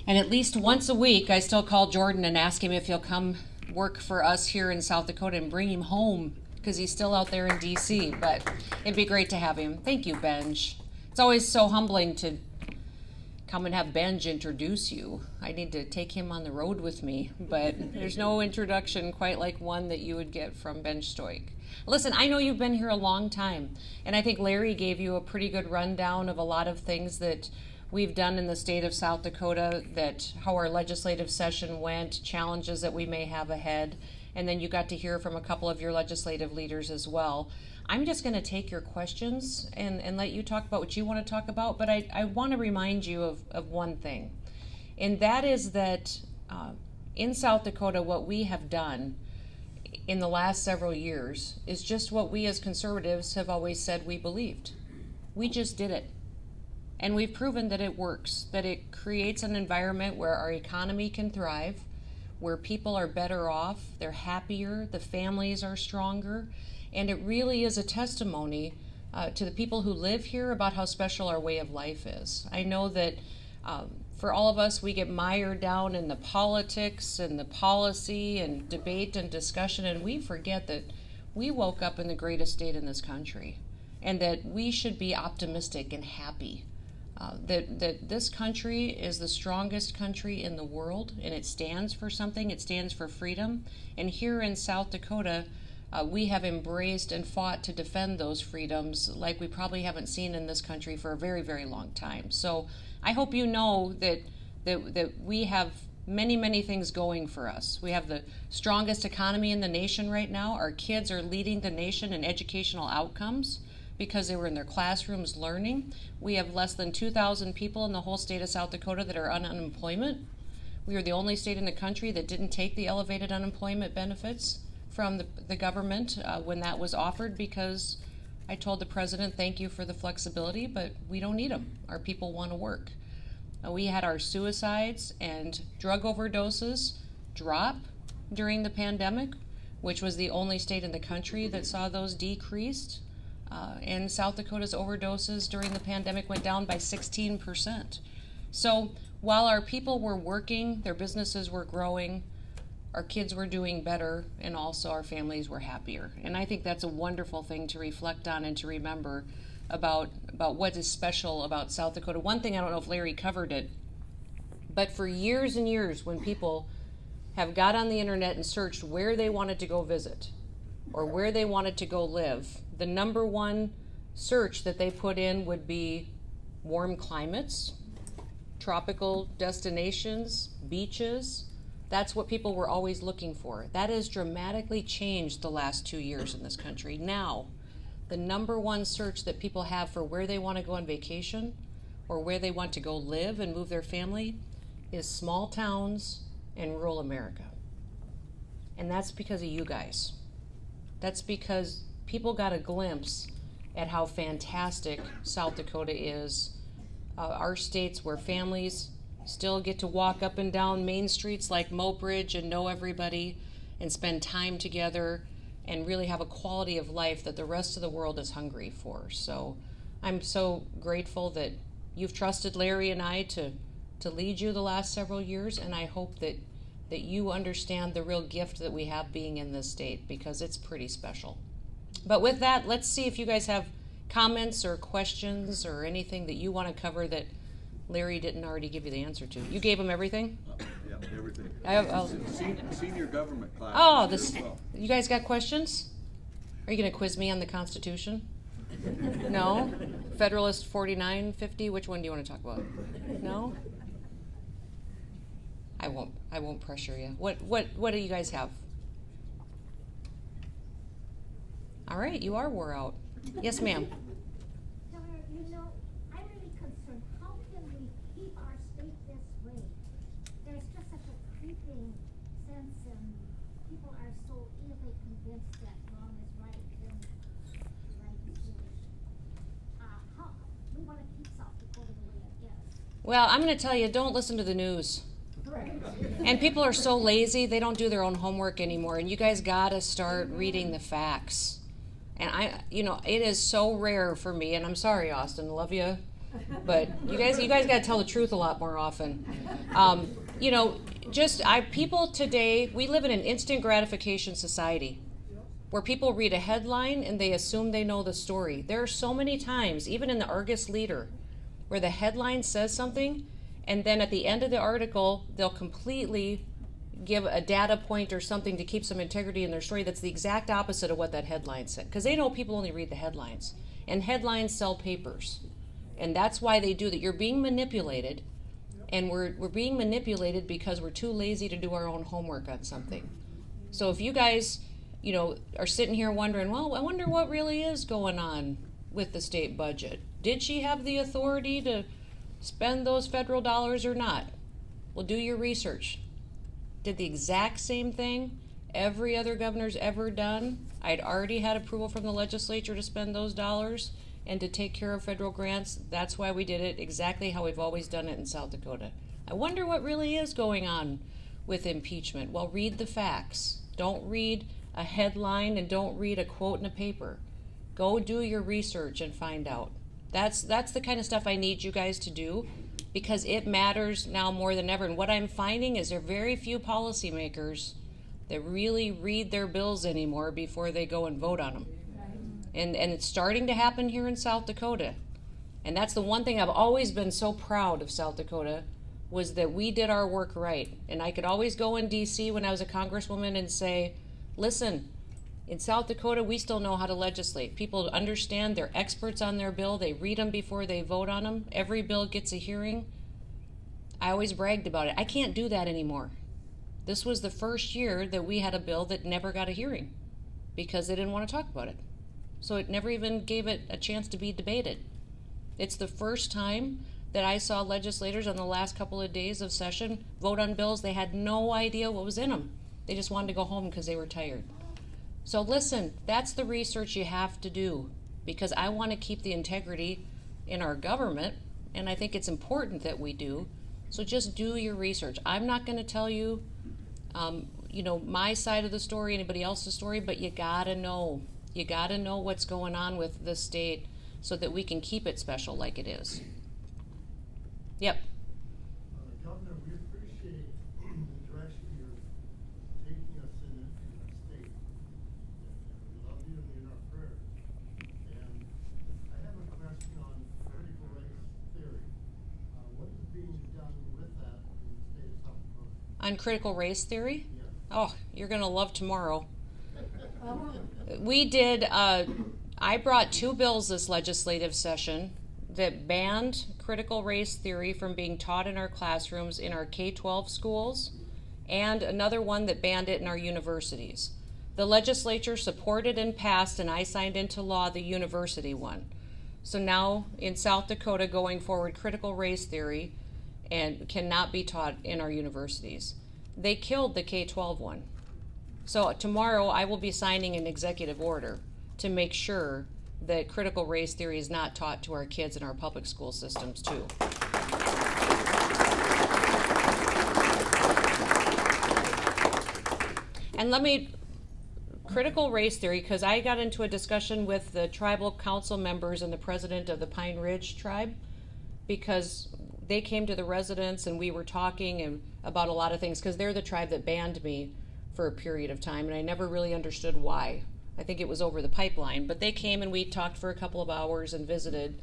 And at least once a week, I still call Jordan and ask him if he'll come work for us here in South Dakota and bring him home because he's still out there in DC. But it'd be great to have him. Thank you, Benj. It's always so humbling to come and have Benj introduce you. I need to take him on the road with me, but there's no introduction quite like one that you would get from Benj Stoik. Listen, I know you've been here a long time, and I think Larry gave you a pretty good rundown of a lot of things that we've done in the state of South Dakota, that how our legislative session went, challenges that we may have ahead, and then you got to hear from a couple of your legislative leaders as well. I'm just going to take your questions and let you talk about what you want to talk about, but I want to remind you of one thing, and that is that in South Dakota, what we have done in the last several years is just what we as conservatives have always said we believed. We just did it. And we've proven that it works, that it creates an environment where our economy can thrive, where people are better off, they're happier, the families are stronger, and it really is a testimony to the people who live here about how special our way of life is. I know that for all of us, we get mired down in the politics and the policy and debate and discussion, and we forget that we woke up in the greatest state in this country, and that we should be optimistic and happy. That this country is the strongest country in the world, and it stands for something. It stands for freedom. And here in South Dakota, we have embraced and fought to defend those freedoms like we probably haven't seen in this country for a very, very long time. So I hope you know that we have many, many things going for us. We have the strongest economy in the nation right now. Our kids are leading the nation in educational outcomes because they were in their classrooms learning. We have less than 2,000 people in the whole state of South Dakota that are on unemployment. We are the only state in the country that didn't take the elevated unemployment benefits from the government when that was offered, because I told the president, thank you for the flexibility, but we don't need them. Our people want to work. We had our suicides and drug overdoses drop during the pandemic, which was the only state in the country that saw those decreased. And South Dakota's overdoses during the pandemic went down by 16%. So while our people were working, their businesses were growing, our kids were doing better, and also our families were happier. And I think that's a wonderful thing to reflect on and to remember about what is special about South Dakota. One thing, I don't know if Larry covered it, but for years and years, when people have got on the internet and searched where they wanted to go visit or where they wanted to go live, the number one search that they put in would be warm climates, tropical destinations, beaches. That's what people were always looking for. That has dramatically changed the last 2 years in this country. Now, the number one search that people have for where they want to go on vacation or where they want to go live and move their family is small towns and rural America. And that's because of you guys. That's because people got a glimpse at how fantastic South Dakota is. Our states where families still get to walk up and down main streets like Mobridge and know everybody and spend time together and really have a quality of life that the rest of the world is hungry for. So I'm so grateful that you've trusted Larry and I to lead you the last several years, and I hope that you understand the real gift that we have being in this state, because it's pretty special. But with that, let's see if you guys have comments or questions or anything that you want to cover that Larry didn't already give you the answer to. You gave him everything? Yeah, everything. Senior government class. Oh, you guys got questions? Are you going to quiz me on the Constitution? No? Federalist 4950, which one do you want to talk about? No? I won't pressure you. What do you guys have? All right, you are wore out. Yes, ma'am. I'm really concerned. How can we keep our state this way? There's just such a creeping sense, and people are so easily convinced that wrong is right and right is foolish. How we want to keep South Dakota the way it is. Well, I'm going to tell you, don't listen to the news. And people are so lazy, they don't do their own homework anymore. And you guys got to start reading the facts. And it is so rare for me, and I'm sorry, Austin, love you But you guys got to tell the truth a lot more often. You know, people today, we live in an instant gratification society where people read a headline and they assume they know the story. There are so many times, even in the Argus Leader, where the headline says something, and then at the end of the article, they'll completely give a data point or something to keep some integrity in their story that's the exact opposite of what that headline said. Because they know people only read the headlines. And headlines sell papers. And that's why they do that. You're being manipulated, and we're being manipulated because we're too lazy to do our own homework on something. So if you guys, you know, are sitting here wondering, well, I wonder what really is going on with the state budget. Did she have the authority to spend those federal dollars or not? Well, do your research. Did the exact same thing every other governor's ever done. I'd already had approval from the legislature to spend those dollars and to take care of federal grants. That's why we did it exactly how we've always done it in South Dakota. I wonder what really is going on with impeachment. Well, read the facts. Don't read a headline and don't read a quote in a paper. Go do your research and find out. That's the kind of stuff I need you guys to do, because it matters now more than ever. And what I'm finding is there are very few policymakers that really read their bills anymore before they go and vote on them. And it's starting to happen here in South Dakota. And that's the one thing I've always been so proud of South Dakota, was that we did our work right. And I could always go in DC when I was a congresswoman and say, listen, in South Dakota, we still know how to legislate. People understand, they're experts on their bill. They read them before they vote on them. Every bill gets a hearing. I always bragged about it. I can't do that anymore. This was the first year that we had a bill that never got a hearing because they didn't want to talk about it. So it never even gave it a chance to be debated. It's the first time that I saw legislators on the last couple of days of session vote on bills they had no idea what was in them. They just wanted to go home because they were tired. So listen, that's the research you have to do, because I want to keep the integrity in our government, and I think it's important that we do. So just do your research. I'm not going to tell you, my side of the story, anybody else's story, but you gotta know. You gotta know what's going on with the state so that we can keep it special like it is. Yep. Governor, we appreciate the direction you're taking us in the state. And we love you and you're in our prayers. And I have a question on critical race theory. What is being done with that in the state of South Dakota? On critical race theory? Yes. Oh, you're gonna love tomorrow. We did, I brought 2 bills this legislative session that banned critical race theory from being taught in our classrooms in our K-12 schools, and another one that banned it in our universities. The legislature supported and passed, and I signed into law, the university one. So now in South Dakota going forward, critical race theory and cannot be taught in our universities. They killed the K-12 one. So tomorrow I will be signing an executive order to make sure that critical race theory is not taught to our kids in our public school systems too. And critical race theory, because I got into a discussion with the tribal council members and the president of the Pine Ridge tribe, because they came to the residents and we were talking about a lot of things, because they're the tribe that banned me for a period of time, and I never really understood why. I think it was over the pipeline, but they came and we talked for a couple of hours and visited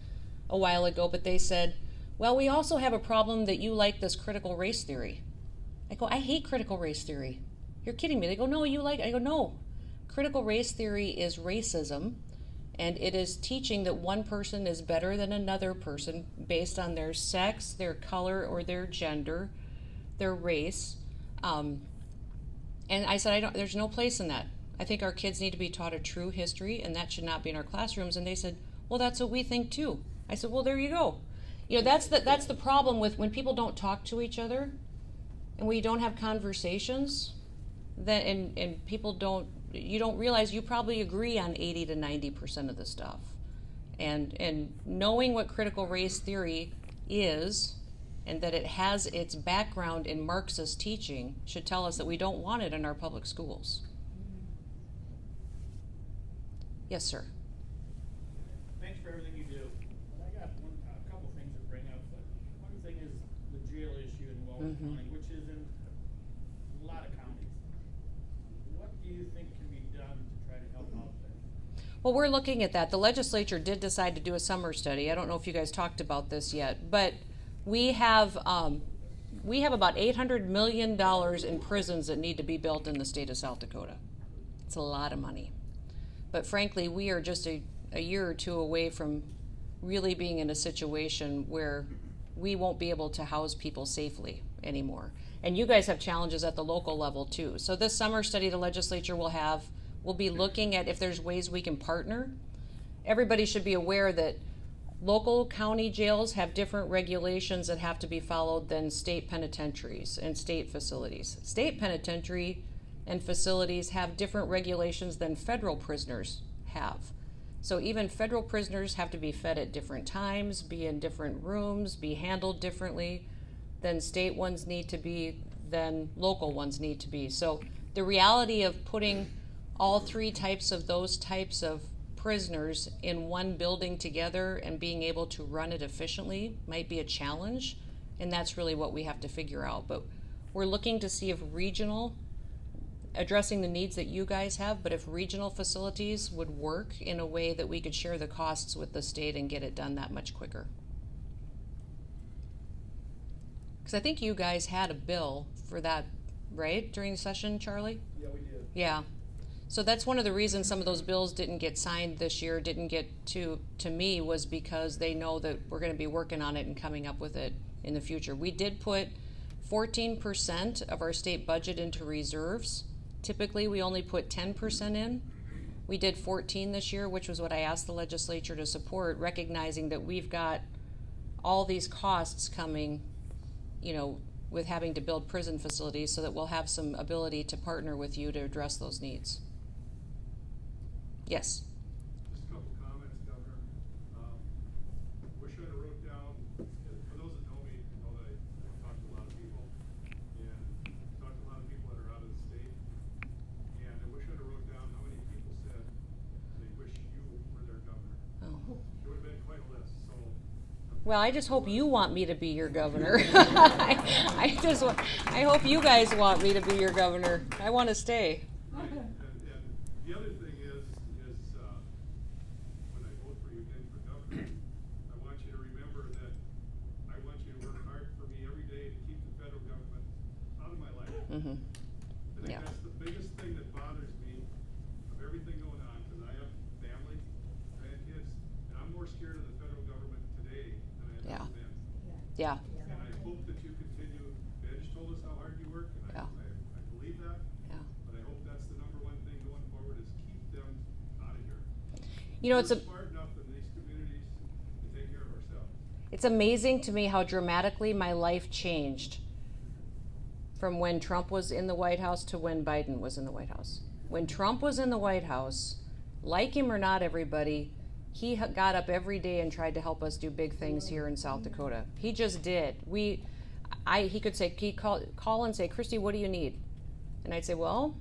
a while ago, but they said, well, we also have a problem that you like this critical race theory. I go, I hate critical race theory. You're kidding me. They go, no, you like it. I go, no. Critical race theory is racism, and it is teaching that one person is better than another person based on their sex, their color, or their gender, their race. And I said, there's no place in that. I think our kids need to be taught a true history, and that should not be in our classrooms. And they said, well, that's what we think too. I said, well, there you go. That's the problem with when people don't talk to each other, and we don't have conversations, and people you don't realize you probably agree on 80 to 90% of the stuff. And knowing what critical race theory is, and that it has its background in Marxist teaching, should tell us that we don't want it in our public schools. Yes, sir. Thanks for everything you do. But I got a couple things County, which is in a lot of counties. What do you think can be done to try to help out there? Well, we're looking at that. The legislature did decide to do a summer study. I don't know if you guys talked about this yet, but we have about $800 million in prisons that need to be built in the state of South Dakota. It's a lot of money. But frankly, we are just a year or two away from really being in a situation where we won't be able to house people safely anymore. And you guys have challenges at the local level too. So this summer study the legislature will be looking at if there's ways we can partner. Everybody should be aware that local county jails have different regulations that have to be followed than state penitentiaries and state facilities. State penitentiary and facilities have different regulations than federal prisoners have. So even federal prisoners have to be fed at different times, be in different rooms, be handled differently than state ones need to be, than local ones need to be. So the reality of putting all three types of those types of prisoners in one building together and being able to run it efficiently might be a challenge, and that's really what we have to figure out. But we're looking to see if addressing the needs that you guys have, but if regional facilities would work in a way that we could share the costs with the state and get it done that much quicker. Because I think you guys had a bill for that, right, during the session, Charlie? Yeah, we did. Yeah. So that's one of the reasons some of those bills didn't get signed this year, didn't get to me, was because they know that we're going to be working on it and coming up with it in the future. We did put 14% of our state budget into reserves. Typically, we only put 10% in. We did 14 this year, which was what I asked the legislature to support, recognizing that we've got all these costs coming, with having to build prison facilities, so that we'll have some ability to partner with you to address those needs. Yes. Just a couple comments, Governor. Wish I'd have wrote down, for those that know me, know that I talk to a lot of people, and talk to a lot of people that are out of the state. And I wish I'd have wrote down how many people said they wish you were their governor. Oh. It would have been quite a list, so. Well, I just hope you want me to be your governor. I hope you guys want me to be your governor. I want to stay. Right. And the other thing is when I vote for you again for governor, I want you to remember that I want you to work hard for me every day to keep the federal government out of my life. Mm-hmm. I think Yeah. that's the biggest thing that bothers me of everything going on, because I have family, grandkids, and I'm more scared of the federal government today than I have Yeah. ever been. Yeah. And I hope that you continue. Benj told us how hard you work, and Yeah. I believe that. Yeah. But I hope that's the number one thing going forward, is keep them out of here. It's We're smart enough in these communities to take care of ourselves. It's amazing to me how dramatically my life changed from when Trump was in the White House to when Biden was in the White House. When Trump was in the White House, like him or not, everybody, he got up every day and tried to help us do big things here in South Dakota. He just did. He could say, he'd call and say, Christy, what do you need? And I'd say, well,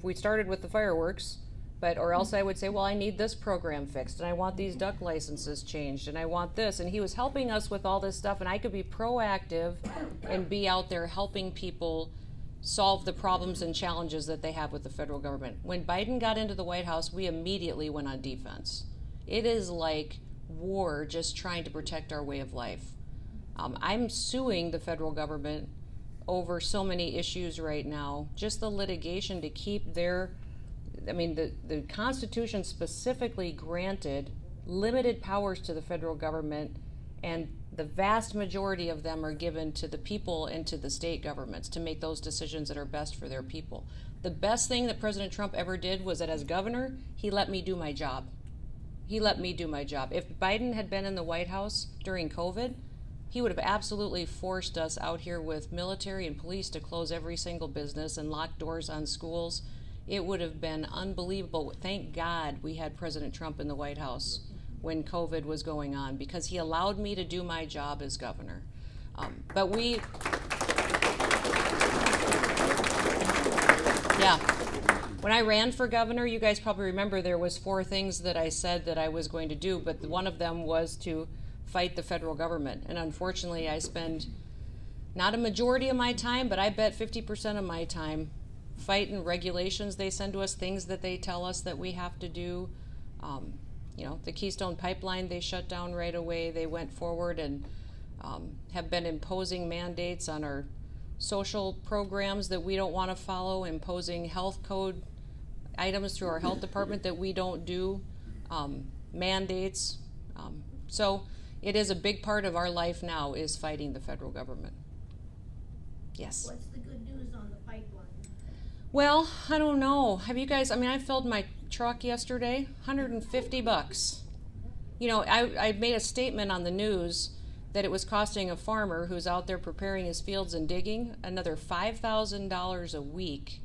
we started with the fireworks, or else I would say, well, I need this program fixed, and I want these duck licenses changed, and I want this. And he was helping us with all this stuff, and I could be proactive and be out there helping people solve the problems and challenges that they have with the federal government. When Biden got into the White House, we immediately went on defense. It is like war, just trying to protect our way of life. I'm suing the federal government over so many issues right now, just the litigation to keep the Constitution specifically granted limited powers to the federal government, and the vast majority of them are given to the people and to the state governments to make those decisions that are best for their people. The best thing that President Trump ever did was that as governor, he let me do my job. He let me do my job. If Biden had been in the White House during COVID, he would have absolutely forced us out here with military and police to close every single business and lock doors on schools. It would have been unbelievable. Thank God we had President Trump in the White House when COVID was going on, because he allowed me to do my job as governor. When I ran for governor, you guys probably remember there was 4 things that I said that I was going to do, but one of them was to fight the federal government. And unfortunately, I spend not a majority of my time, but I bet 50% of my time fighting regulations they send to us, things that they tell us that we have to do. The Keystone pipeline they shut down right away. They went forward and have been imposing mandates on our social programs that we don't want to follow, imposing health code items through our health department that we don't do, mandates. So it is a big part of our life now is fighting the federal government. Yes. What's the good news on the pipeline? Well, I don't know. Have you guys, I filled my truck yesterday, $150. I made a statement on the news that it was costing a farmer who's out there preparing his fields and digging another $5,000 a week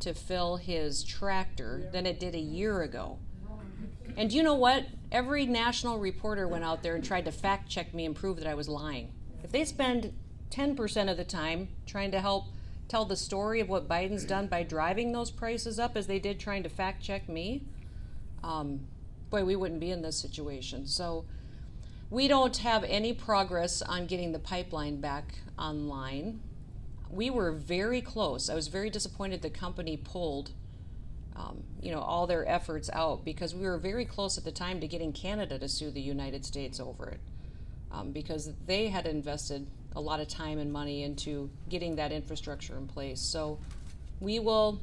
to fill his tractor than it did a year ago. And you know what? Every national reporter went out there and tried to fact check me and prove that I was lying. If they spend 10% of the time trying to help tell the story of what Biden's done by driving those prices up as they did trying to fact check me, we wouldn't be in this situation. So we don't have any progress on getting the pipeline back online. We were very close. I was very disappointed the company pulled all their efforts out, because we were very close at the time to getting Canada to sue the United States over it, because they had invested a lot of time and money into getting that infrastructure in place. So we will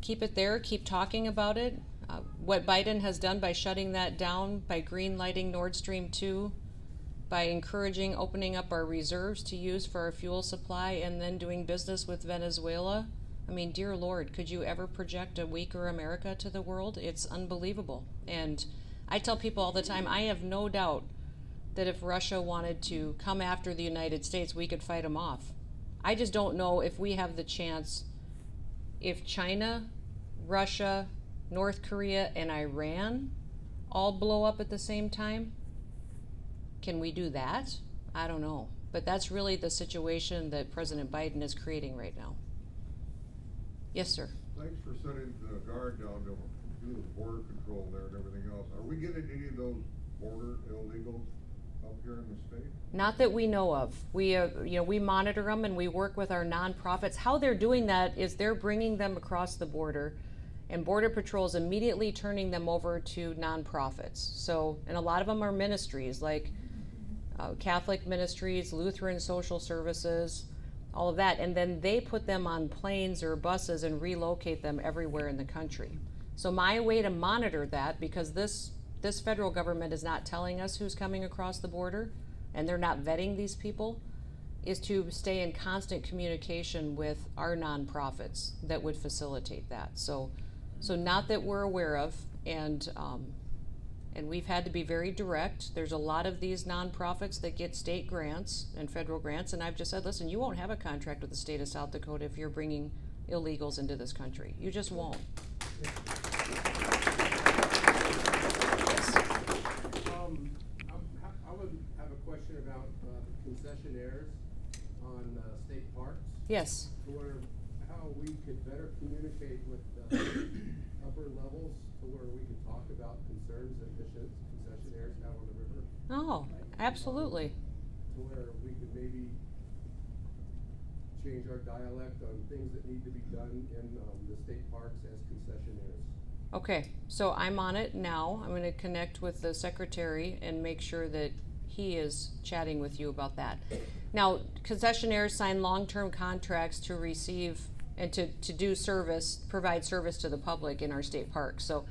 keep it there, keep talking about it. What Biden has done by shutting that down, by green lighting Nord Stream 2, by encouraging opening up our reserves to use for our fuel supply, and then doing business with Venezuela. Dear Lord, could you ever project a weaker America to the world? It's unbelievable. And I tell people all the time, I have no doubt that if Russia wanted to come after the United States, we could fight them off. I just don't know if we have the chance. If China, Russia, North Korea, and Iran all blow up at the same time, can we do that? I don't know. But that's really the situation that President Biden is creating right now. Yes, sir. Thanks for setting the guard down to do the border control there and everything else. Are we getting any of those border illegals up here in the state? Not that we know of. We monitor them and we work with our nonprofits. How they're doing that is they're bringing them across the border, and Border Patrol is immediately turning them over to nonprofits. So, and a lot of them are ministries like Catholic ministries, Lutheran social services, all of that, and then they put them on planes or buses and relocate them everywhere in the country. So my way to monitor that, because this federal government is not telling us who's coming across the border, and they're not vetting these people, is to stay in constant communication with our nonprofits that would facilitate that. So not that we're aware of, and we've had to be very direct. There's a lot of these nonprofits that get state grants and federal grants, and I've just said, listen, you won't have a contract with the state of South Dakota if you're bringing illegals into this country. You just won't. I would have a question about concessionaires on state parks. Yes. How we could better communicate with upper levels to where we could talk about concerns that concessionaires have on the river. Oh, absolutely. To where we could maybe change our dialect on things that need to be done in the state parks as concessionaires. Okay, so I'm on it now. I'm going to connect with the secretary and make sure that he is chatting with you about that. Now, concessionaires sign long-term contracts to receive and to do service, provide service to the public in our state parks. So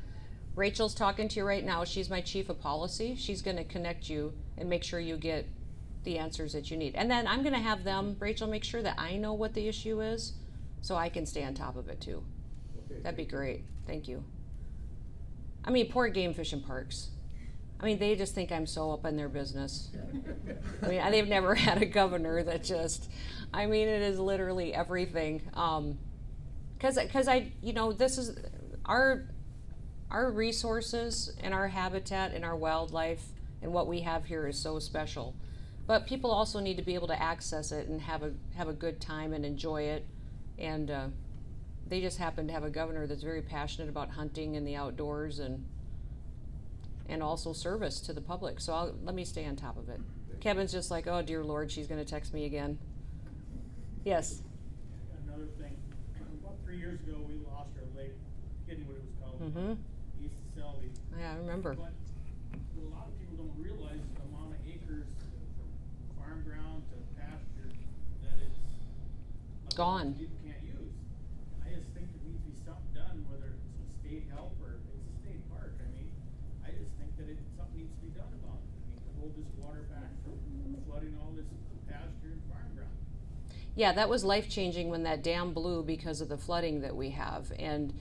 Rachel's talking to you right now. She's my chief of policy. She's going to connect you and make sure you get the answers that you need. And then I'm going to have them, Rachel, make sure that I know what the issue is so I can stay on top of it too. Okay, that'd be great. Thank you. Poor game fishing parks. They just think I'm so up in their business. They've never had a governor that just, it is literally everything. Because this is our resources and our habitat and our wildlife and what we have here is so special. But people also need to be able to access it and have a good time and enjoy it. And they just happen to have a governor that's very passionate about hunting and the outdoors and also service to the public. So let me stay on top of it. Kevin's just like, oh dear Lord, she's gonna text me again. Yes. Another thing, about 3 years ago, we lost our lake, forgetting what it was called. Mm-hmm. East of Selby. Yeah, I remember. But what a lot of people don't realize is the amount of acres from farm ground to pasture that is a lot Gone. of people can't use. I just think there needs to be something done, whether it's some state help or it's a state park. I mean, I just think that something needs to be done about it. I mean, to hold this water back from flooding all this pasture and farm ground. Yeah, that was life-changing when that dam blew because of the flooding that we have. And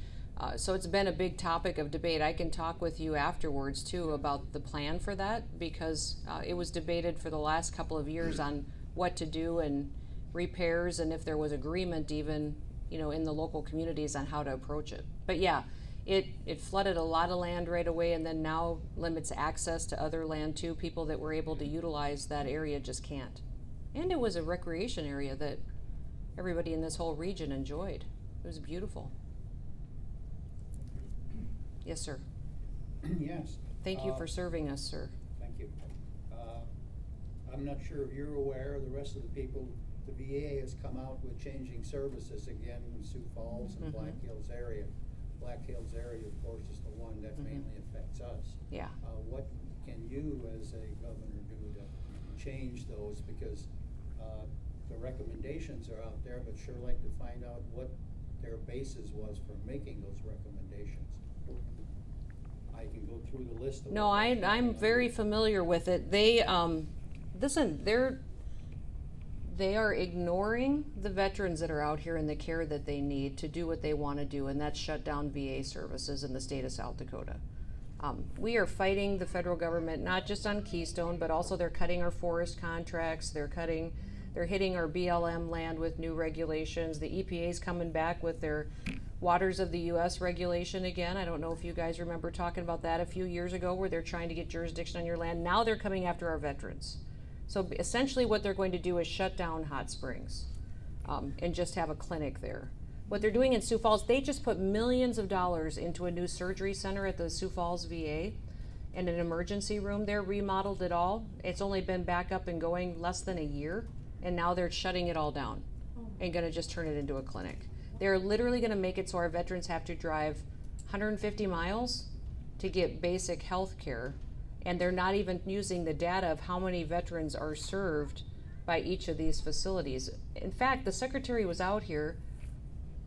so it's been a big topic of debate. I can talk with you afterwards, too, about the plan for that, because it was debated for the last couple of years on what to do and repairs, and if there was agreement even, in the local communities on how to approach it. But yeah, it flooded a lot of land right away, and then now limits access to other land, too. People that were able to utilize that area just can't. And it was a recreation area that everybody in this whole region enjoyed. It was beautiful. Yes, sir. Yes. Thank you for serving us, sir. Thank you. I'm not sure if you're aware, or the rest of the people, the VA has come out with changing services again in Sioux Falls and Black Hills area. Black Hills area, of course, is the one that mainly affects us. Yeah. What can you as a governor do to change those? Because the recommendations are out there, but sure like to find out what their basis was for making those recommendations. I can go through the list of No, I'm very familiar with it. They listen, they are ignoring the veterans that are out here and the care that they need to do what they want to do, and that's shut down VA services in the state of South Dakota. We are fighting the federal government, not just on Keystone, but also they're cutting our forest contracts. They're hitting our BLM land with new regulations. The EPA's coming back with their Waters of the U.S. regulation again. I don't know if you guys remember talking about that a few years ago, where they're trying to get jurisdiction on your land. Now they're coming after our veterans. So essentially what they're going to do is shut down hot springs and just have a clinic there. What they're doing in Sioux Falls, they just put millions of dollars into a new surgery center at the Sioux Falls VA and an emergency room there, remodeled it all. It's only been back up and going less than a year, and now they're shutting it all down and gonna just turn it into a clinic. They're literally gonna make it so our veterans have to drive 150 miles to get basic health care, and they're not even using the data of how many veterans are served by each of these facilities. In fact, the secretary was out here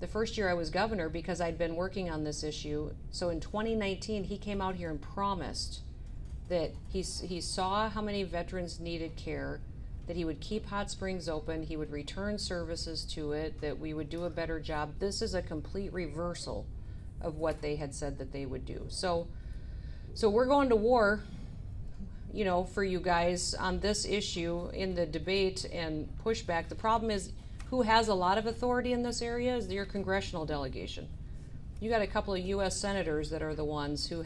the first year I was governor because I'd been working on this issue. So in 2019, he came out here and promised that he saw how many veterans needed care, that he would keep hot springs open, he would return services to it, that we would do a better job. This is a complete reversal of what they had said that they would do. So we're going to war, for you guys on this issue in the debate and pushback. The problem is, who has a lot of authority in this area is your congressional delegation. You got a couple of U.S. senators that are the ones who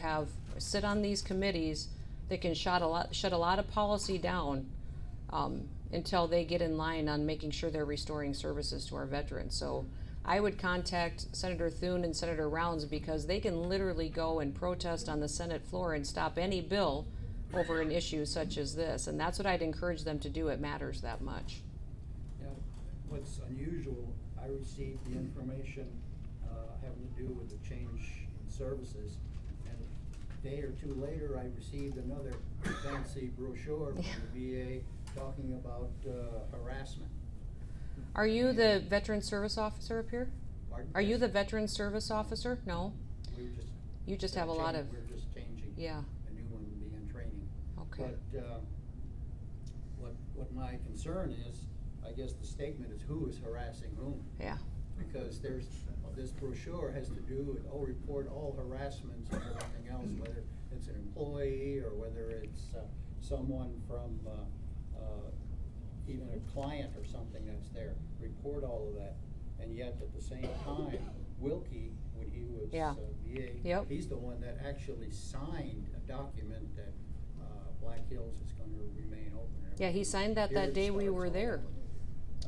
sit on these committees that can shut a lot of policy down until they get in line on making sure they're restoring services to our veterans. So I would contact Senator Thune and Senator Rounds, because they can literally go and protest on the Senate floor and stop any bill over an issue such as this. And that's what I'd encourage them to do. It matters that much. What's unusual, I received the information having to do with the change in services, and a day or two later I received another fancy brochure from the VA talking about harassment. Are you the veteran service officer up here? Pardon? Are you the veteran service officer? No? You just have a lot of... We're just changing. Yeah. A new one will be in training. Okay. But what my concern is, I guess the statement is who is harassing whom. Yeah. Because this brochure has to do with, report all harassments and everything else, whether it's an employee or whether it's someone from even a client or something that's there. Report all of that. And yet at the same time, Wilkie, when he was VA, he's the one that actually signed a document that Black Hills is going to remain open. Yeah, he signed that day we were there.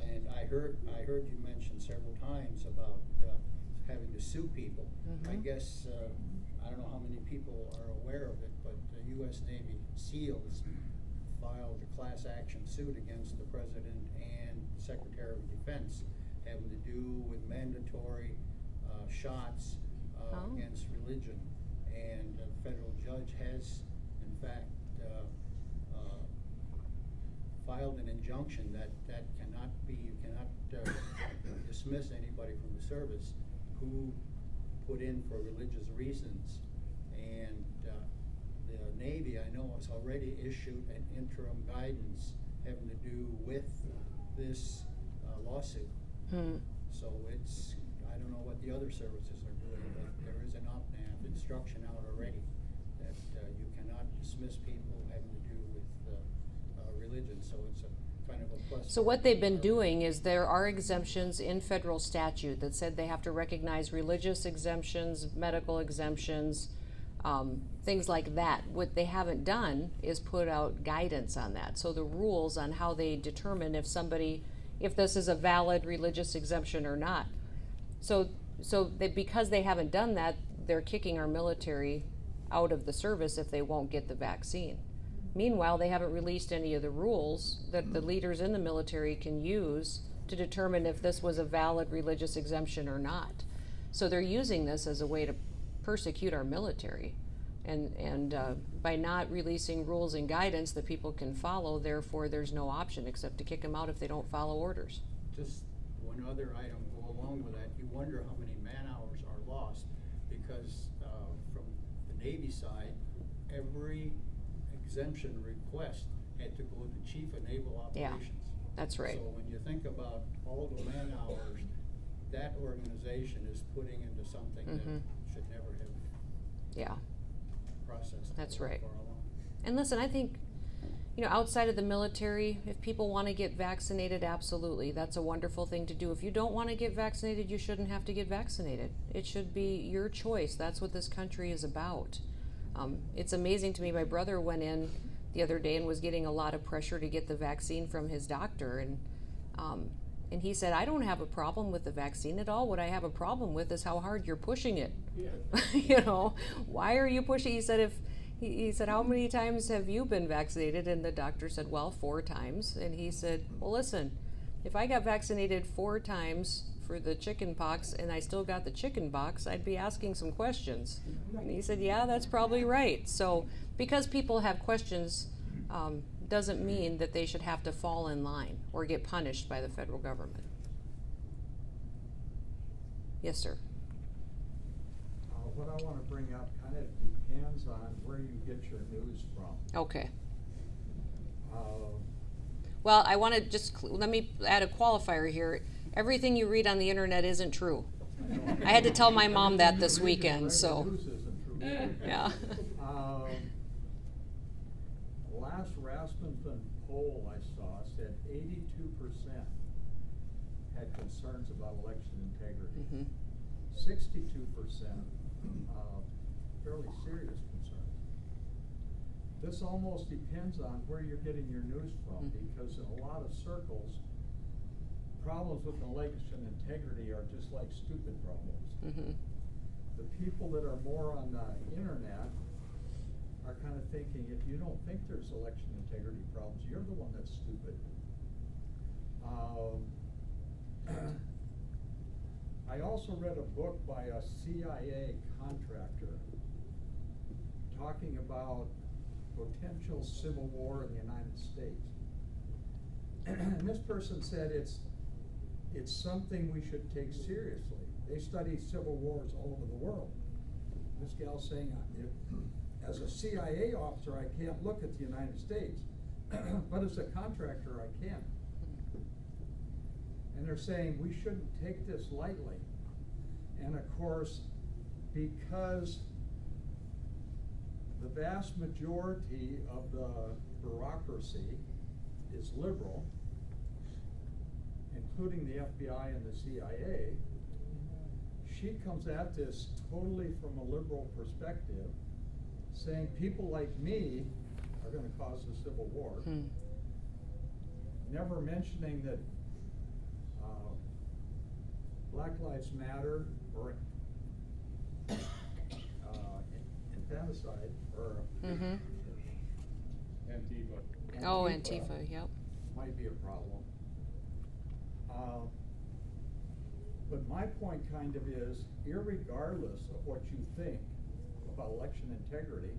And I heard you mention several times about having to sue people. I guess, I don't know how many people are aware of it, but the U.S. Navy SEALs filed a class action suit against the President and Secretary of Defense having to do with mandatory shots Oh. against religion. And the federal judge has, in fact, filed an injunction that cannot be, you cannot dismiss anybody from the service who put in for religious reasons. And the Navy, I know, has already issued an interim guidance having to do with this lawsuit. So it's, I don't know what the other services are doing, but there is an OPNAV instruction out already that you cannot dismiss people having to do with religion, so it's a kind of a plus. So what they've been doing is there are exemptions in federal statute that said they have to recognize religious exemptions, medical exemptions, things like that. What they haven't done is put out guidance on that. So the rules on how they determine if this is a valid religious exemption or not. So because they haven't done that, they're kicking our military out of the service if they won't get the vaccine. Meanwhile, they haven't released any of the rules that the leaders in the military can use to determine if this was a valid religious exemption or not. So they're using this as a way to persecute our military. And by not releasing rules and guidance that people can follow, therefore there's no option except to kick them out if they don't follow orders. Just one other item go along with that. You wonder how many man hours are lost because from the Navy side, every exemption request had to go to Chief of Naval Operations. Yeah, that's right. So when you think about all the man hours that organization is putting into something that should never have processed. That's for right. far along. And listen, I think, outside of the military, if people want to get vaccinated, absolutely, that's a wonderful thing to do. If you don't want to get vaccinated, you shouldn't have to get vaccinated. It should be your choice. That's what this country is about. It's amazing to me. My brother went in the other day and was getting a lot of pressure to get the vaccine from his doctor, and he said, I don't have a problem with the vaccine at all. What I have a problem with is how hard you're pushing it. Yeah. Why are you pushing? He said, he said, how many times have you been vaccinated? And the doctor said, well, 4 times. And he said, well, listen, if I got vaccinated 4 times for the chicken pox and I still got the chicken pox, I'd be asking some questions. And he said, yeah, that's probably right. So because people have questions, doesn't mean that they should have to fall in line or get punished by the federal government. Yes, sir. What I want to bring up kind of depends on where you get your news from. Okay. Well, I want to let me add a qualifier here. Everything you read on the internet isn't true. I had to tell my mom that this weekend, so. News isn't true. Yeah. Last Rasmussen poll I saw said 82% had concerns about election integrity. 62% fairly serious concerns. This almost depends on where you're getting your news from, because in a lot of circles, problems with election integrity are just like stupid problems. The people that are more on the internet are kind of thinking, if you don't think there's election integrity problems, you're the one that's stupid. I also read a book by a CIA contractor talking about potential civil war in the United States. And this person said it's something we should take seriously. They study civil wars all over the world. This gal's saying, as a CIA officer, I can't look at the United States, but as a contractor, I can. And they're saying we shouldn't take this lightly. And of course, because the vast majority of the bureaucracy is liberal, including the FBI and the CIA, she comes at this totally from a liberal perspective, saying people like me are going to cause a civil war, never mentioning that Black Lives Matter or infanticide or Oh, Antifa, yep. might be a problem. But my point kind of is, irregardless of what you think about election integrity,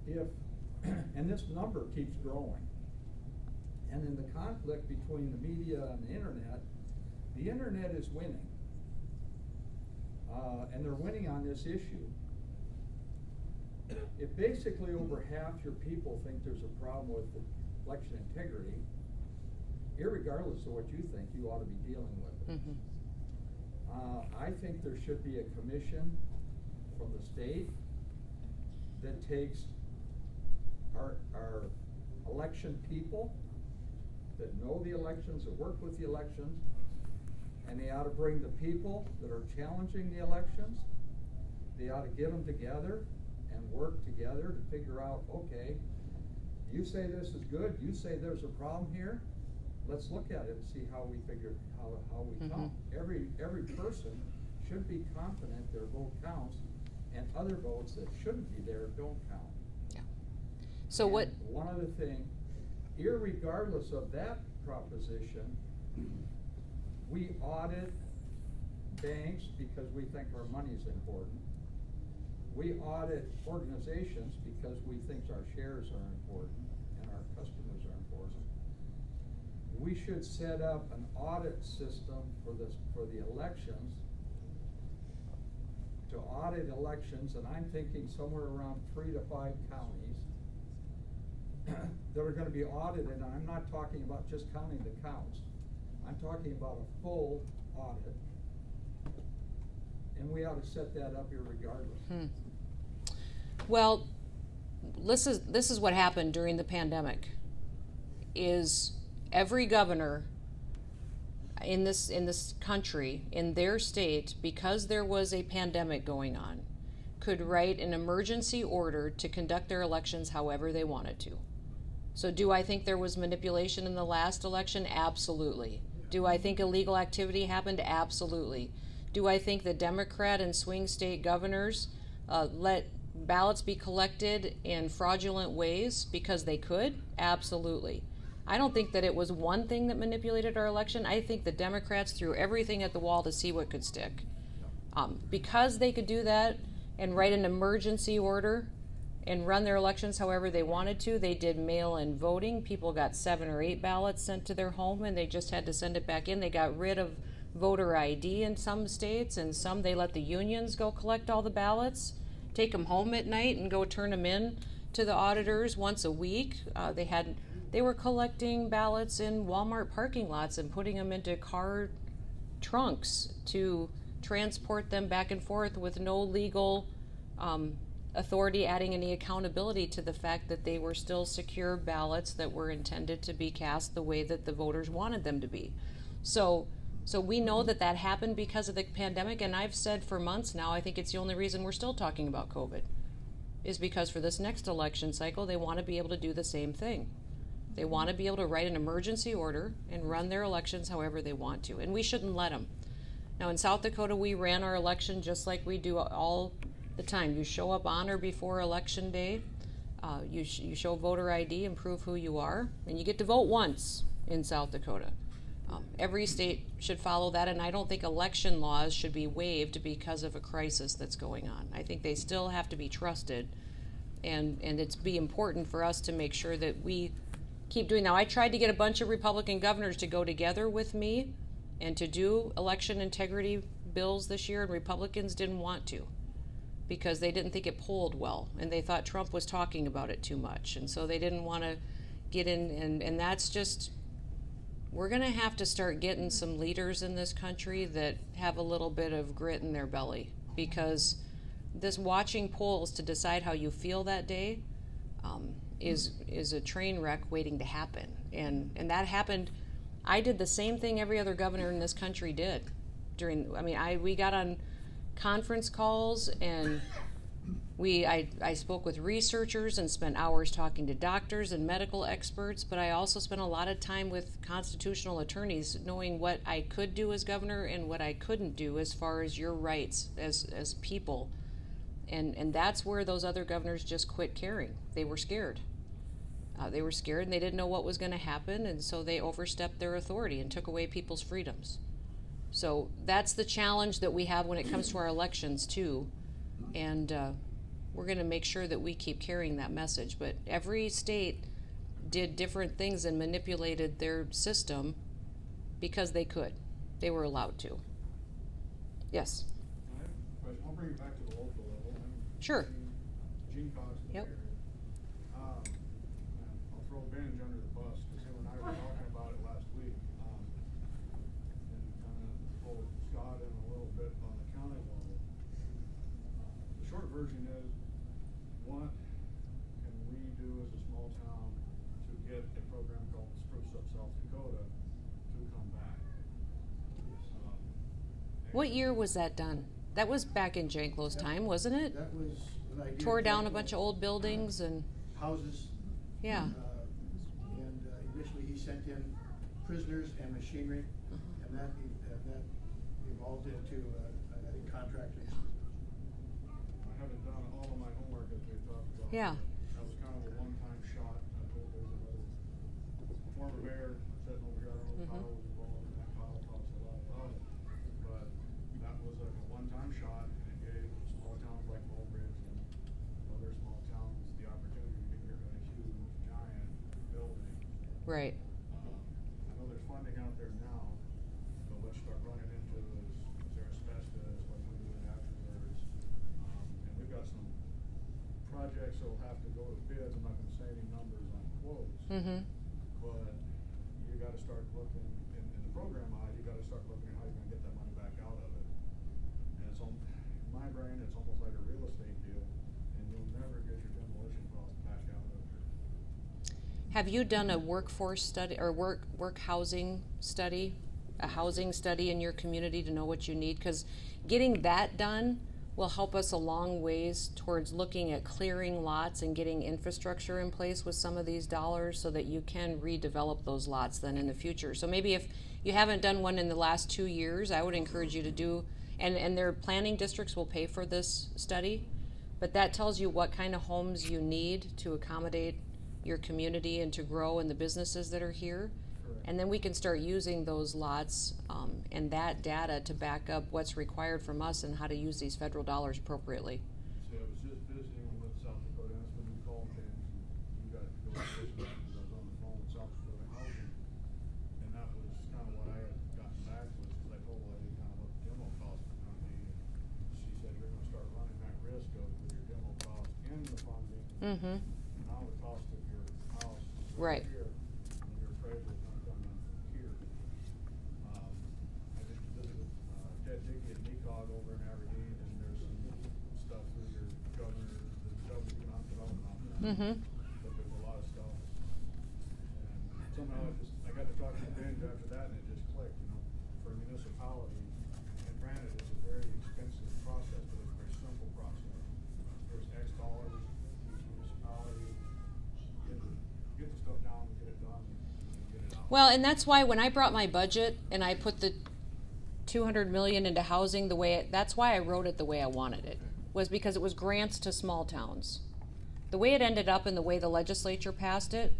if, and this number keeps growing, and in the conflict between the media and the internet is winning. And they're winning on this issue. If basically over half your people think there's a problem with election integrity, irregardless of what you think, you ought to be dealing with it. I think there should be a commission from the state that takes our election people that know the elections, that work with the elections, and they ought to bring the people that are challenging the elections, they ought to get them together and work together to figure out, okay, you say this is good, you say there's a problem here, let's look at it and see how we figure, how we count. Every person should be confident their vote counts, and other votes that shouldn't be there don't count. Yeah. So And what? one other thing, irregardless of that proposition, we audit banks because we think our money's important. We audit organizations because we think our shares are important and our customers are important. We should set up an audit system for the elections, to audit elections, and I'm thinking somewhere around 3 to 5 counties that are gonna be audited, and I'm not talking about just counting the counts. I'm talking about a full audit, and we ought to set that up irregardless. Well, this is what happened during the pandemic. Is every governor in this country, in their state, because there was a pandemic going on, could write an emergency order to conduct their elections however they wanted to. So do I think there was manipulation in the last election? Absolutely. Do I think illegal activity happened? Absolutely. Do I think the Democrat and swing state governors let ballots be collected in fraudulent ways because they could? Absolutely. I don't think that it was one thing that manipulated our election. I think the Democrats threw everything at the wall to see what could stick. Because they could do that and write an emergency order and run their elections however they wanted to, they did mail-in voting. People got 7 or 8 ballots sent to their home and they just had to send it back in. They got rid of voter ID in some states, and some they let the unions go collect all the ballots, take them home at night and go turn them in to the auditors once a week. They were collecting ballots in Walmart parking lots and putting them into car trunks to transport them back and forth with no legal authority adding any accountability to the fact that they were still secure ballots that were intended to be cast the way that the voters wanted them to be. So we know that happened because of the pandemic, and I've said for months now, I think it's the only reason we're still talking about COVID, is because for this next election cycle, they want to be able to do the same thing. They want to be able to write an emergency order and run their elections however they want to, and we shouldn't let them. Now in South Dakota, we ran our election just like we do all the time. You show up on or before election day, you show voter ID and prove who you are, and you get to vote once in South Dakota. Every state should follow that, and I don't think election laws should be waived because of a crisis that's going on. I think they still have to be trusted, and it's be important for us to make sure that we keep doing. Now, I tried to get a bunch of Republican governors to go together with me and to do election integrity bills this year, and Republicans didn't want to because they didn't think it polled well, and they thought Trump was talking about it too much, and so they didn't want to get in, and that's just, we're going to have to start getting some leaders in this country that have a little bit of grit in their belly, because this watching polls to decide how you feel that day is a train wreck waiting to happen. And that happened. I did the same thing every other governor in this country did. We got on conference calls, and I spoke with researchers and spent hours talking to doctors and medical experts, but I also spent a lot of time with constitutional attorneys knowing what I could do as governor and what I couldn't do as far as your rights as people. And that's where those other governors just quit caring. They were scared. They were scared and they didn't know what was going to happen, and so they overstepped their authority and took away people's freedoms. So that's the challenge that we have when it comes to our elections too, and we're going to make sure that we keep carrying that message. But every state did different things and manipulated their system because they could. They were allowed to. Yes. I have a question. I'll bring it back to the local level. Sure. Gene Cox. Yep. I'll throw Benj under the bus, because him and I were talking about it last week. And kind of pull Scott in a little bit on the county level. The short version is, what can we do as a small town to get a program called Spruce Up South Dakota to come back? What year was that done? That was back in Janklo's time, wasn't it? That was an idea. Tore down a bunch of old buildings and, Houses. yeah. And initially he sent in prisoners and machinery, and that evolved into, I think, contractors. I haven't done all of my homework as we talked about. Yeah. That was kind of a one-time shot. There's another former mayor sitting over here, I don't know if Kyle was involved in that, Kyle talks a lot about it. But that was like a one-time shot, and it gave small towns like Mobridge and other small towns the opportunity to get rid of a huge, giant building. Right. I know there's funding out there now, but what you start running into is there asbestos, what we do in afterwards. And we've got some projects that'll have to go to bids. I'm not gonna say any numbers on quotes. Mm-hmm. But you gotta start looking, in the program eye, you gotta start looking at how you're gonna get that money back out of it. And it's in my brain, it's almost like a real estate deal, and you'll never get your demolition costs back out of it. Have you done a workforce study or work housing study, a housing study in your community to know what you need? Because getting that done will help us a long ways towards looking at clearing lots and getting infrastructure in place with some of these dollars so that you can redevelop those lots then in the future. So maybe if you haven't done one in the last 2 years, I would encourage you to do, and their planning districts will pay for this study, but that tells you what kind of homes you need to accommodate your community and to grow and the businesses that are here. Correct. And then we can start using those lots and that data to back up what's required from us and how to use these federal dollars appropriately. See, I was just visiting with South Dakota, that's when you called things, you got to go visit them, because I was on the phone with South Dakota Housing. And that was kind of what I had gotten back with, because I told the lady kind of what the demo cost was gonna be. And she said, you're gonna start running that risk of with your demo cost and the funding. Mm-hmm. Now the cost of your house is Right. here, and your appraisal's gonna come in here. I just visited, Ted Dickey at NECOG over in Aberdeen, and there's some stuff through your governor, the economic development office. Mm-hmm. But there's a lot of stuff. And somehow I got to talk to Benj after that, and it just clicked, for a municipality. And granted, it's a very expensive process, but it's a very simple process. There's X dollars, each municipality, get the stuff down, get it done, and get it out. Well, and that's why when I brought my budget and I put the 200 million into housing that's why I wrote it the way I wanted it, was because it was grants to small towns. The way it ended up and the way the legislature passed it,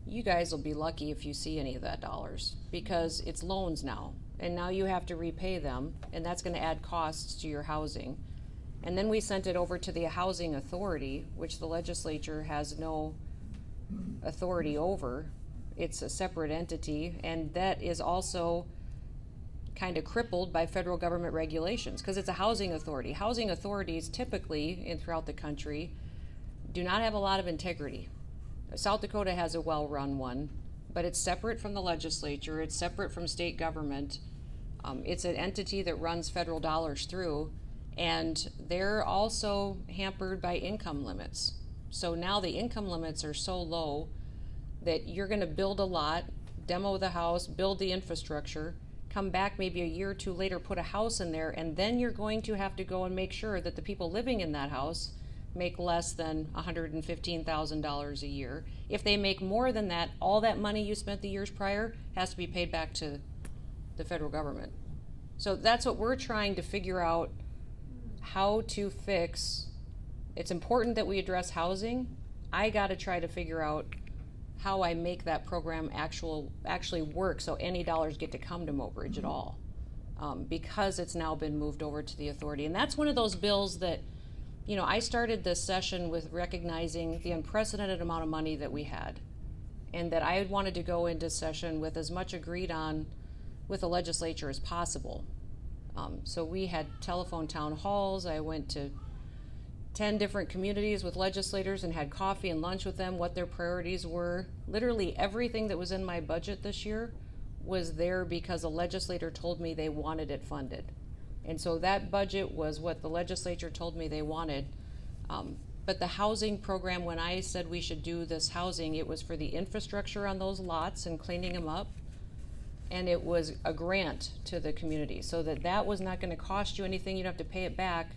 you guys will be lucky if you see any of that dollars, because it's loans now, and now you have to repay them, and that's going to add costs to your housing. And then we sent it over to the housing authority, which the legislature has no authority over. It's a separate entity, and that is also kind of crippled by federal government regulations because it's a housing authority. Housing authorities typically throughout the country do not have a lot of integrity. South Dakota has a well-run one, but it's separate from the legislature, it's separate from state government. It's an entity that runs federal dollars through, and they're also hampered by income limits. So now the income limits are so low that you're going to build a lot, demo the house, build the infrastructure, come back maybe a year or two later, put a house in there, and then you're going to have to go and make sure that the people living in that house make less than $115,000 a year. If they make more than that, all that money you spent the years prior has to be paid back to the federal government. So that's what we're trying to figure out how to fix. It's important that we address housing. I got to try to figure out how I make that program actually work so any dollars get to come to Mobridge at all. Because it's now been moved over to the authority. And that's one of those bills that, you know, I started this session with recognizing the unprecedented amount of money that we had, and that I wanted to go into session with as much agreed on with the legislature as possible. So we had telephone town halls. I went to 10 different communities with legislators and had coffee and lunch with them, what their priorities were. Literally everything that was in my budget this year was there because a legislator told me they wanted it funded. And so that budget was what the legislature told me they wanted. But the housing program, when I said we should do this housing, it was for the infrastructure on those lots and cleaning them up. And it was a grant to the community, so that was not going to cost you anything. You'd have to pay it back.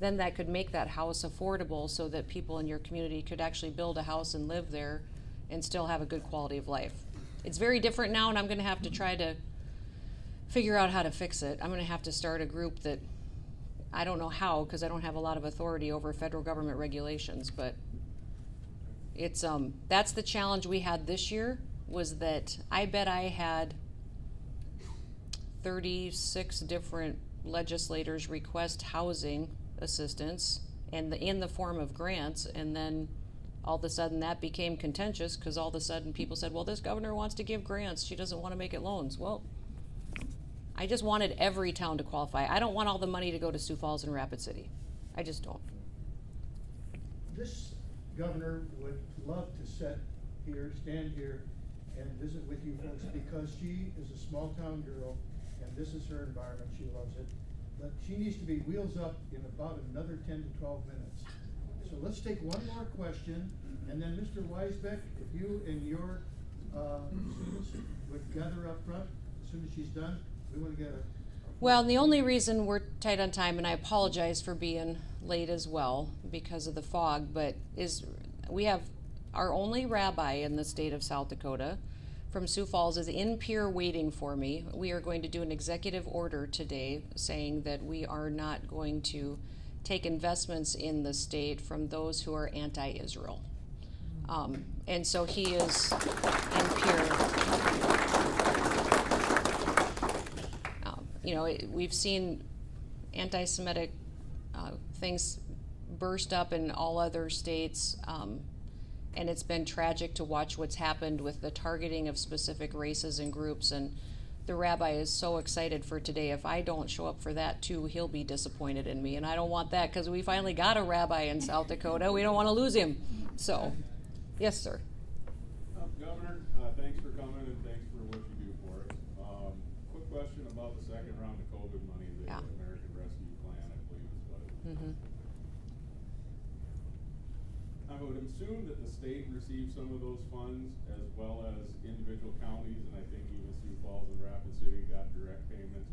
Then that could make that house affordable so that people in your community could actually build a house and live there and still have a good quality of life. It's very different now, and I'm going to have to try to figure out how to fix it. I'm going to have to start a group that, I don't know how, because I don't have a lot of authority over federal government regulations, but it's that's the challenge we had this year, was that I bet I had 36 different legislators request housing assistance and in the form of grants, and then all of a sudden that became contentious because all of a sudden people said, well, this governor wants to give grants, she doesn't want to make it loans. Well, I just wanted every town to qualify. I don't want all the money to go to Sioux Falls and Rapid City. I just don't. This governor would love to stand here and visit with you folks, because she is a small town girl and this is her environment, she loves it. But she needs to be wheels up in about another 10 to 12 minutes. So let's take one more question, and then Mr. Weisbeck, if you and your students would gather up front as soon as she's done, we want to get a. Well, the only reason we're tight on time, and I apologize for being late as well because of the fog, but is we have our only rabbi in the state of South Dakota from Sioux Falls is in Pier waiting for me. We are going to do an executive order today saying that we are not going to take investments in the state from those who are anti-Israel. And so he is in Pier. We've seen anti-Semitic things burst up in all other states, and it's been tragic to watch what's happened with the targeting of specific races and groups. And the rabbi is so excited for today. If I don't show up for that too, he'll be disappointed in me, and I don't want that because we finally got a rabbi in South Dakota. We don't want to lose him. So, yes, sir. Governor, thanks for coming and thanks for what you do for us. Quick question about the second round of COVID money, the American Rescue Plan, I believe is what it is. Mm-hmm. I would assume that the state receives some of those funds as well as individual counties, and I think even Sioux Falls and Rapid City got direct payments.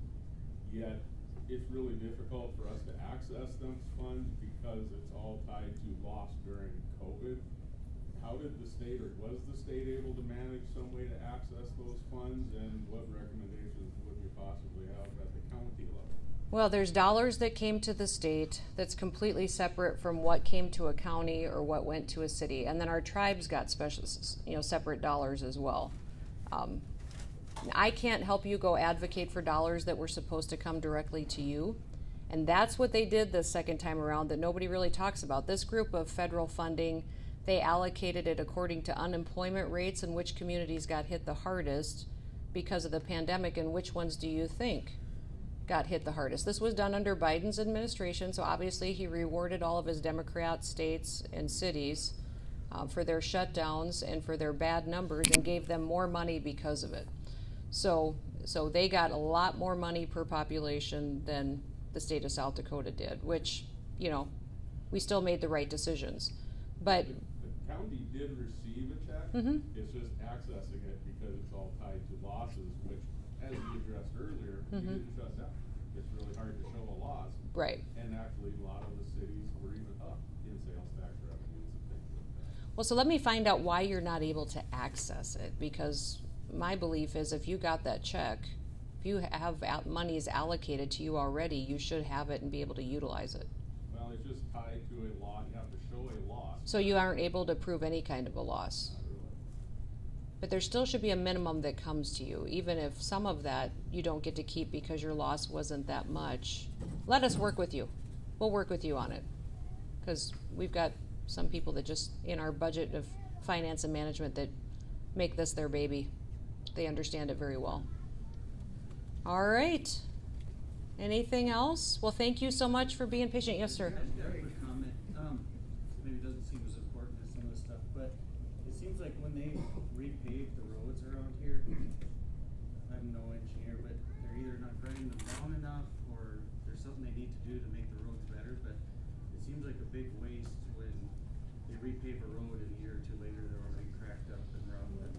Yet it's really difficult for us to access those funds because it's all tied to loss during COVID. How did the state, or was the state able to manage some way to access those funds, and what recommendations would you possibly have at the county level? Well, there's dollars that came to the state that's completely separate from what came to a county or what went to a city. And then our tribes got special, separate dollars as well. I can't help you go advocate for dollars that were supposed to come directly to you. And that's what they did the second time around that nobody really talks about. This group of federal funding, they allocated it according to unemployment rates and which communities got hit the hardest because of the pandemic, and which ones do you think got hit the hardest. This was done under Biden's administration, so obviously he rewarded all of his Democrat states and cities for their shutdowns and for their bad numbers, and gave them more money because of it. So they got a lot more money per population than the state of South Dakota did, which, we still made the right decisions. But the county did receive a check. Mm-hmm. It's just accessing it because it's all tied to losses, which, as you addressed earlier, we didn't shut down. It's really hard to show a loss. Right. And actually, a lot of the cities were even up in sales tax revenues and things like that. Well, so let me find out why you're not able to access it, because my belief is if you got that check, if you have monies allocated to you already, you should have it and be able to utilize it. Well, it's just tied to a loss. You have to show a loss. So you aren't able to prove any kind of a loss. Not really. but there still should be a minimum that comes to you, even if some of that you don't get to keep because your loss wasn't that much. Let us work with you. We'll work with you on it. Because we've got some people that just, in our budget of finance and management, that make this their baby. They understand it very well. All right. Anything else? Well, thank you so much for being patient. Yes, sir. I just got a quick comment. Maybe it doesn't seem as important as some of the stuff, but it seems like when they repave the roads around here, I'm no engineer, but they're either not grinding them down enough or there's something they need to do to make the roads better, but it seems like a big waste when they repave a road and a year or two later they're already cracked up and rough and,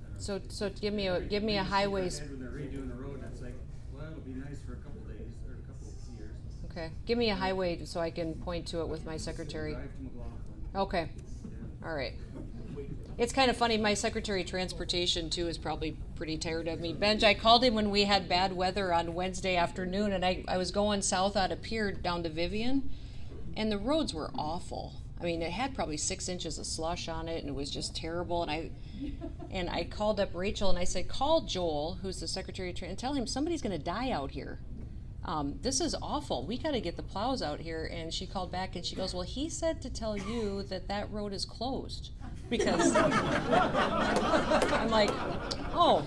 I don't know. So give me a highway. When they're redoing the road, it's like, well, it'll be nice for a couple days or a couple of years. Okay. Give me a highway so I can point to it with my secretary. Drive to McLaughlin. Okay. Yeah. All right. It's kind of funny. My secretary of transportation too is probably pretty tired of me. Benj, I called him when we had bad weather on Wednesday afternoon, and I was going south out of Pier down to Vivian, and the roads were awful. I mean, it had probably 6 inches of slush on it, and it was just terrible. And I called up Rachel and I said, call Joel, who's the secretary of transportation, and tell him somebody's going to die out here. This is awful. We got to get the plows out here. And she called back and she goes, well, he said to tell you that road is closed. Because I'm like, oh,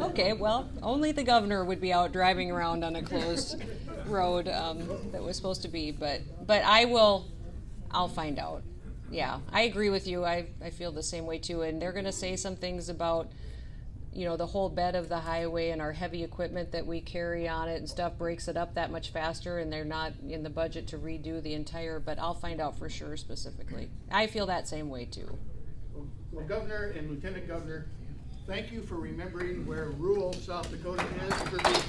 okay, well, only the governor would be out driving around on a closed road that was supposed to be. But I'll find out. Yeah, I agree with you. I feel the same way too. And they're going to say some things about, the whole bed of the highway and our heavy equipment that we carry on it and stuff breaks it up that much faster, and they're not in the budget to redo the entire, but I'll find out for sure specifically. I feel that same way too. Well, Governor and Lieutenant Governor, thank you for remembering where rural South Dakota is for being